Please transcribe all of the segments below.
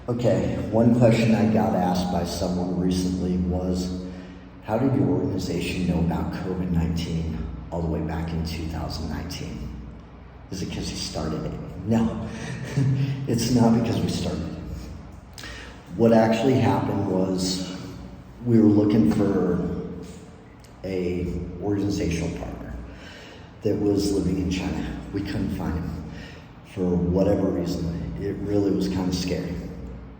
Okay, one question I got asked by someone recently was, how did your organization know about COVID-19 all the way back in 2019? Is it because you started it? No, it's not because we started it. What actually happened was we were looking for a organizational partner that was living in China. We couldn't find him for whatever reason. It really was kind of scary.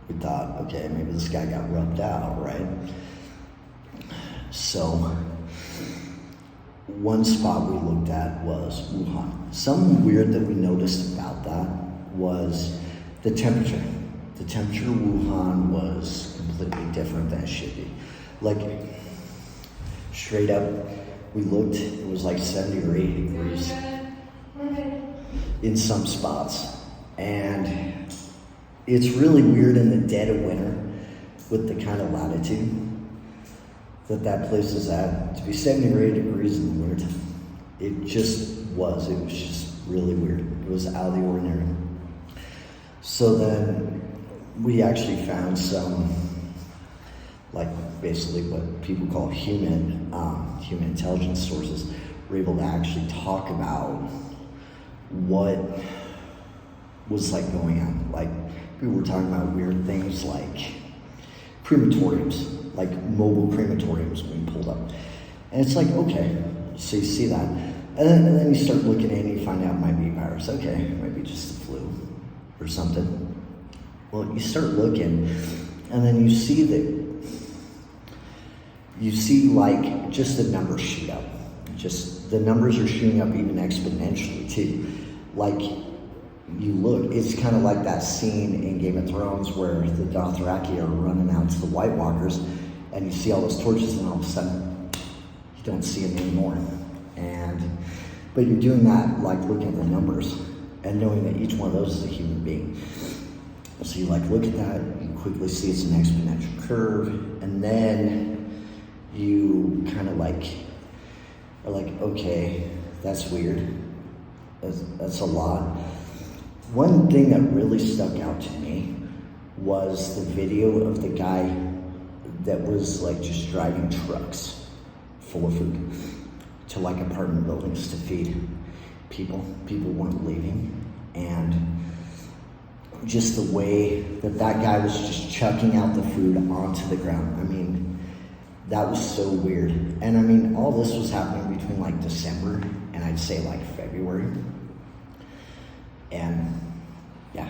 We thought, okay, maybe this guy got rubbed out, right? So one spot we looked at was Wuhan. Something weird that we noticed about that was the temperature. The temperature of Wuhan was completely different than it should be. Like, straight up, we looked, it was like 70 or 80 degrees in some spots. And it's really weird in the dead of winter with the kind of latitude that place is at, to be 70 or 80 degrees in the wintertime. It was just really weird. It was out of the ordinary. So then we actually found some, like basically what people call human intelligence sources were able to actually talk about what was like going on. Like, we were talking about weird things like crematoriums, like mobile crematoriums being pulled up. And it's like, okay, so you see that. And then you start looking at it and you find out it might be a virus. Okay, it might be just the flu or something. Well, you start looking and then you see like just the numbers shoot up. Just the numbers are shooting up even exponentially too. Like, you look, it's kind of like that scene in Game of Thrones where the Dothraki are running out to the White Walkers and you see all those torches and all of a sudden you don't see them anymore. But you're doing that like looking at the numbers and knowing that each one of those is a human being. So you like look at that, you quickly see it's an exponential curve, and then you kind of like are like, okay, that's weird. That's a lot. One thing that really stuck out to me was the video of the guy that was like just driving trucks full of food to like apartment buildings to feed people. People weren't leaving. And just the way that guy was just chucking out the food onto the ground. I mean, that was so weird. And I mean, all this was happening between like December and I'd say like February. And yeah,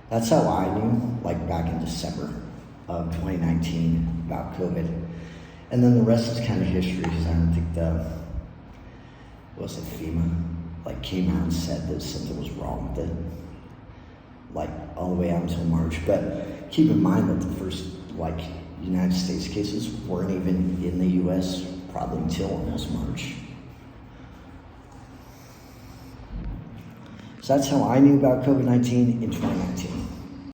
that's how I knew, like back in December of 2019 about COVID. And then the rest is kind of history, because I don't think FEMA like came out and said that something was wrong with it, like all the way out until March. But keep in mind that the first like United States cases weren't even in the US probably until almost March. So that's how I knew about COVID-19 in 2019.